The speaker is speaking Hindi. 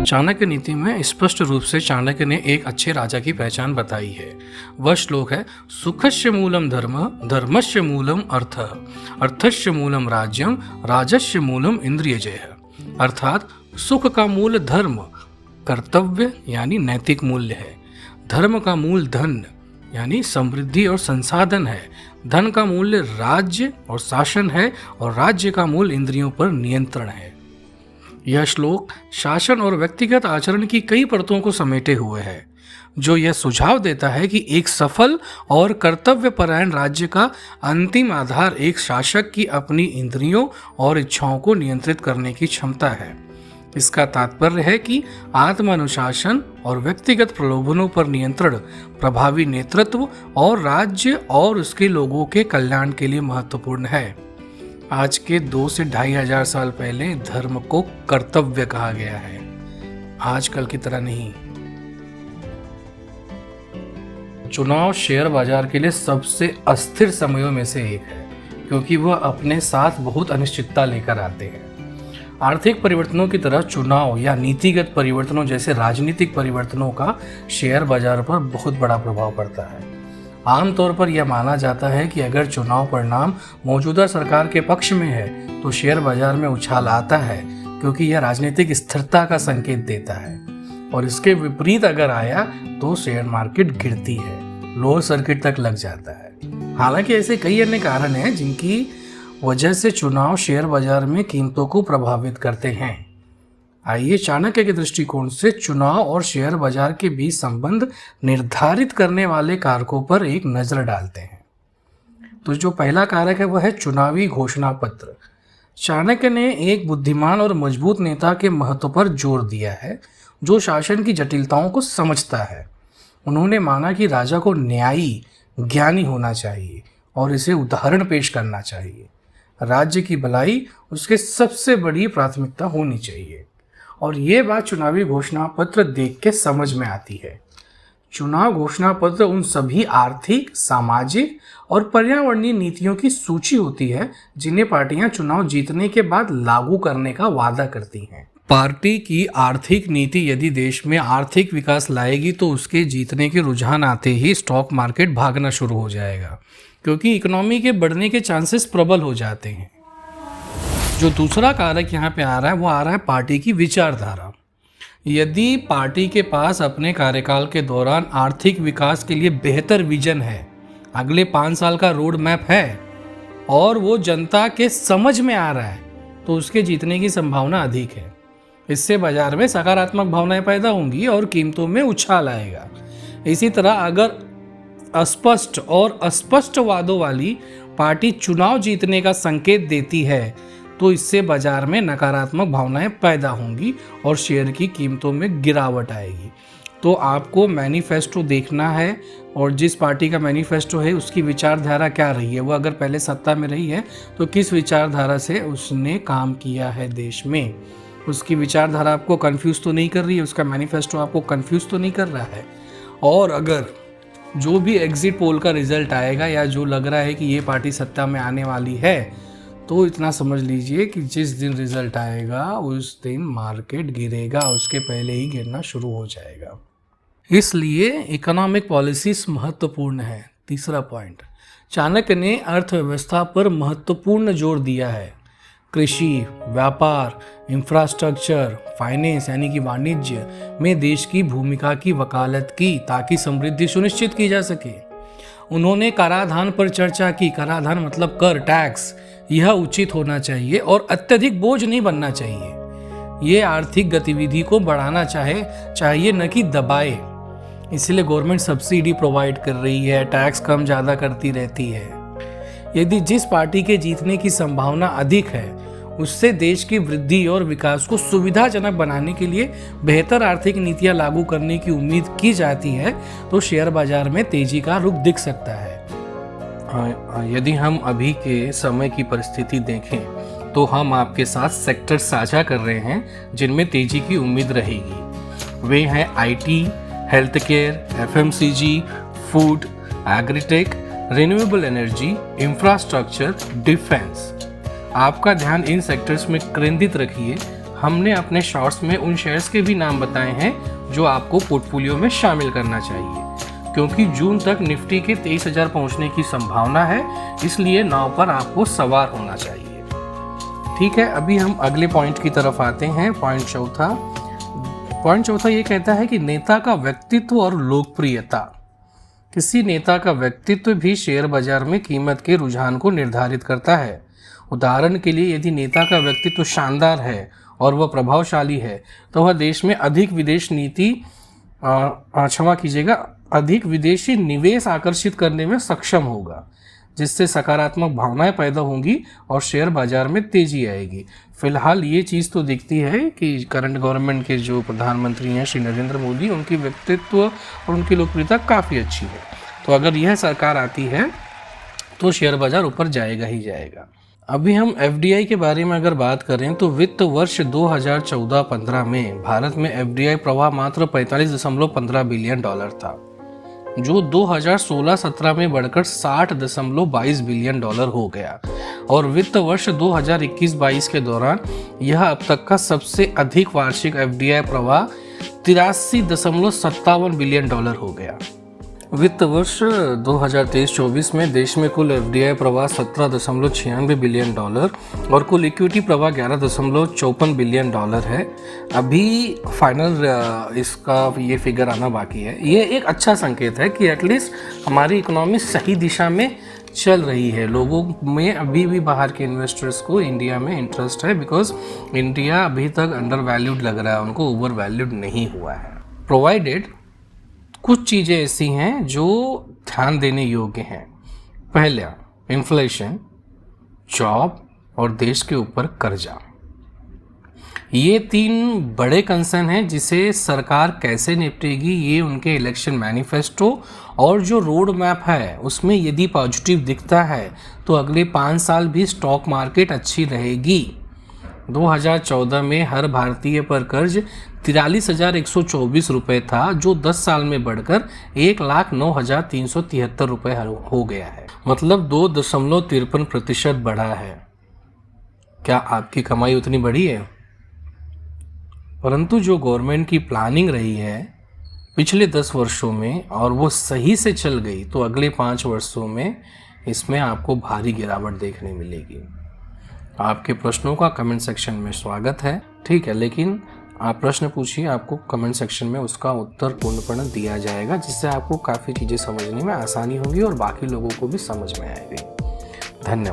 चाणक्य नीति में स्पष्ट रूप से चाणक्य ने एक अच्छे राजा की पहचान बताई है। वह श्लोक है, सुखस्य मूलम धर्म, धर्मस्य मूलम अर्थ, अर्थस्य मूलम राज्यम, राजस्य मूलम इंद्रियजय। अर्थात सुख का मूल धर्म कर्तव्य यानी नैतिक मूल्य है, धर्म का मूल धन यानी समृद्धि और संसाधन है, धन का मूल्य राज्य और शासन है और राज्य का मूल इंद्रियों पर नियंत्रण है। यह श्लोक शासन और व्यक्तिगत आचरण की कई परतों को समेटे हुए है, जो यह सुझाव देता है कि एक सफल और कर्तव्यपरायण राज्य का अंतिम आधार एक शासक की अपनी इंद्रियों और इच्छाओं को नियंत्रित करने की क्षमता है। इसका तात्पर्य है कि आत्मानुशासन और व्यक्तिगत प्रलोभनों पर नियंत्रण प्रभावी नेतृत्व और राज्य और उसके लोगों के कल्याण के लिए महत्वपूर्ण है। आज के 2 से 2,500 साल पहले धर्म को कर्तव्य कहा गया है, आजकल की तरह नहीं। चुनाव शेयर बाजार के लिए सबसे अस्थिर समयों में से एक है, क्योंकि वह अपने साथ बहुत अनिश्चितता लेकर आते हैं। आर्थिक परिवर्तनों की तरह चुनाव या नीतिगत परिवर्तनों जैसे राजनीतिक परिवर्तनों का शेयर बाजार पर बहुत बड़ा प्रभाव पड़ता है। आमतौर पर यह माना जाता है कि अगर चुनाव परिणाम मौजूदा सरकार के पक्ष में है तो शेयर बाजार में उछाल आता है, क्योंकि यह राजनीतिक स्थिरता का संकेत देता है, और इसके विपरीत अगर आया तो शेयर मार्केट गिरती है, लोअर सर्किट तक लग जाता है। हालांकि ऐसे कई अन्य कारण हैं जिनकी वजह से चुनाव शेयर बाजार में कीमतों को प्रभावित करते हैं। आइए चाणक्य के दृष्टिकोण से चुनाव और शेयर बाजार के बीच संबंध निर्धारित करने वाले कारकों पर एक नजर डालते हैं। तो जो पहला कारक है वह है चुनावी घोषणा पत्र। चाणक्य ने एक बुद्धिमान और मजबूत नेता के महत्व पर जोर दिया है, जो शासन की जटिलताओं को समझता है। उन्होंने माना कि राजा को न्यायी, ज्ञानी होना चाहिए और इसे उदाहरण पेश करना चाहिए। राज्य की भलाई उसके सबसे बड़ी प्राथमिकता होनी चाहिए, और ये बात चुनावी घोषणा पत्र देख के समझ में आती है। चुनाव घोषणा पत्र उन सभी आर्थिक, सामाजिक और पर्यावरणीय नीतियों की सूची होती है जिन्हें पार्टियां चुनाव जीतने के बाद लागू करने का वादा करती हैं। पार्टी की आर्थिक नीति यदि देश में आर्थिक विकास लाएगी तो उसके जीतने के रुझान आते ही स्टॉक मार्केट भागना शुरू हो जाएगा, क्योंकि इकोनॉमी के बढ़ने के चांसेस प्रबल हो जाते हैं। जो दूसरा कारक यहाँ पे आ रहा है वो आ रहा है पार्टी की विचारधारा। यदि पार्टी के पास अपने कार्यकाल के दौरान आर्थिक विकास के लिए बेहतर विजन है, अगले 5 साल का रोड मैप है और वो जनता के समझ में आ रहा है, तो उसके जीतने की संभावना अधिक है। इससे बाजार में सकारात्मक भावनाएं पैदा होंगी और कीमतों में उछाल आएगा। इसी तरह अगर अस्पष्ट और अस्पष्ट वादों वाली पार्टी चुनाव जीतने का संकेत देती है तो इससे बाजार में नकारात्मक भावनाएं पैदा होंगी और शेयर की कीमतों में गिरावट आएगी। तो आपको मैनिफेस्टो देखना है, और जिस पार्टी का मैनिफेस्टो है उसकी विचारधारा क्या रही है, वो अगर पहले सत्ता में रही है तो किस विचारधारा से उसने काम किया है देश में। उसकी विचारधारा आपको कंफ्यूज तो नहीं कर रही है, उसका मैनिफेस्टो आपको कंफ्यूज तो नहीं कर रहा है। और अगर जो भी एग्जिट पोल का रिजल्ट आएगा या जो लग रहा है कि ये पार्टी सत्ता में आने वाली है, तो इतना समझ लीजिए कि जिस दिन रिजल्ट आएगा उस दिन मार्केट गिरेगा, उसके पहले ही गिरना शुरू हो जाएगा। इसलिए इकोनॉमिक पॉलिसीज महत्वपूर्ण है। तीसरा पॉइंट, चाणक्य ने अर्थव्यवस्था पर महत्वपूर्ण जोर दिया है। कृषि, व्यापार, इंफ्रास्ट्रक्चर, फाइनेंस यानी कि वाणिज्य में देश की भूमिका की वकालत की ताकि समृद्धि सुनिश्चित की जा सके। उन्होंने कराधान पर चर्चा की। कराधान मतलब कर, टैक्स। यह उचित होना चाहिए और अत्यधिक बोझ नहीं बनना चाहिए। ये आर्थिक गतिविधि को बढ़ाना चाहिए न कि दबाए। इसलिए गवर्नमेंट सब्सिडी प्रोवाइड कर रही है, टैक्स कम ज़्यादा करती रहती है। यदि जिस पार्टी के जीतने की संभावना अधिक है उससे देश की वृद्धि और विकास को सुविधाजनक बनाने के लिए बेहतर आर्थिक नीतियां लागू करने की उम्मीद की जाती है तो शेयर बाजार में तेजी का रुख दिख सकता है। यदि हम अभी के समय की परिस्थिति देखें तो हम आपके साथ सेक्टर साझा कर रहे हैं जिनमें तेजी की उम्मीद रहेगी। वे हैं IT, health care, FMCG, food, agritech, renewable energy, infrastructure, defence. आपका ध्यान इन सेक्टर्स में केंद्रित रखिए। हमने अपने शॉर्ट्स में उन शेयर्स के भी नाम बताए हैं जो आपको पोर्टफोलियो में शामिल करना चाहिए, क्योंकि जून तक निफ्टी के 23,000 पहुंचने की संभावना है, इसलिए नाव पर आपको सवार होना चाहिए। ठीक है, अभी हम अगले पॉइंट की तरफ आते हैं। पॉइंट चौथा ये कहता है कि नेता का व्यक्तित्व और लोकप्रियता। किसी नेता का व्यक्तित्व भी शेयर बाजार में कीमत के रुझान को निर्धारित करता है। उदाहरण के लिए, यदि नेता का व्यक्तित्व शानदार है और वह प्रभावशाली है तो वह देश में अधिक विदेशी निवेश आकर्षित करने में सक्षम होगा, जिससे सकारात्मक भावनाएं पैदा होंगी और शेयर बाजार में तेजी आएगी। फिलहाल ये चीज़ तो दिखती है कि करंट गवर्नमेंट के जो प्रधानमंत्री हैं श्री नरेंद्र मोदी, उनकी व्यक्तित्व और उनकी लोकप्रियता काफ़ी अच्छी है। तो अगर यह सरकार आती है तो शेयर बाजार ऊपर जाएगा ही जाएगा। अभी हम एफडीआई के बारे में अगर बात करें तो वित्त वर्ष 2014-15 में भारत में एफडीआई प्रवाह मात्र 45.15 बिलियन डॉलर था, जो 2016-17 में बढ़कर 60.22 बिलियन डॉलर हो गया, और वित्त वर्ष 2021-22 के दौरान यह अब तक का सबसे अधिक वार्षिक एफडीआई प्रवाह 83.57 बिलियन डॉलर हो गया। वित्त वर्ष 2023-24 में देश में कुल एफडीआई प्रवाह 17.96 बिलियन डॉलर और कुल इक्विटी प्रवाह 11.54 बिलियन डॉलर है। अभी फाइनल इसका ये फिगर आना बाकी है। ये एक अच्छा संकेत है कि एटलीस्ट हमारी इकोनॉमी सही दिशा में चल रही है। लोगों में अभी भी बाहर के इन्वेस्टर्स को इंडिया में इंटरेस्ट है, बिकॉज इंडिया अभी तक अंडर वैल्यूड लग रहा है, उनको ओवर वैल्यूड नहीं हुआ है। प्रोवाइडेड कुछ चीज़ें ऐसी हैं जो ध्यान देने योग्य हैं। पहला, इन्फ्लेशन, जॉब और देश के ऊपर कर्जा। ये 3 बड़े कंसर्न हैं जिसे सरकार कैसे निपटेगी, ये उनके इलेक्शन मैनिफेस्टो और जो रोड मैप है उसमें यदि पॉजिटिव दिखता है तो अगले 5 साल भी स्टॉक मार्केट अच्छी रहेगी। 2014 में हर भारतीय पर कर्ज 43,124 रुपये था, जो 10 साल में बढ़कर 1,09,373 रुपये हो गया है, मतलब 2.53% बढ़ा है। क्या आपकी कमाई उतनी बढ़ी है? परंतु जो गवर्नमेंट की प्लानिंग रही है पिछले 10 वर्षों में और वो सही से चल गई तो अगले 5 वर्षों में इसमें आपको भारी गिरावट देखने मिलेगी। आपके प्रश्नों का कमेंट सेक्शन में स्वागत है, ठीक है, लेकिन आप प्रश्न पूछिए, आपको कमेंट सेक्शन में उसका उत्तर पूर्णपण दिया जाएगा, जिससे आपको काफ़ी चीज़ें समझने में आसानी होगी और बाकी लोगों को भी समझ में आएगी। धन्यवाद।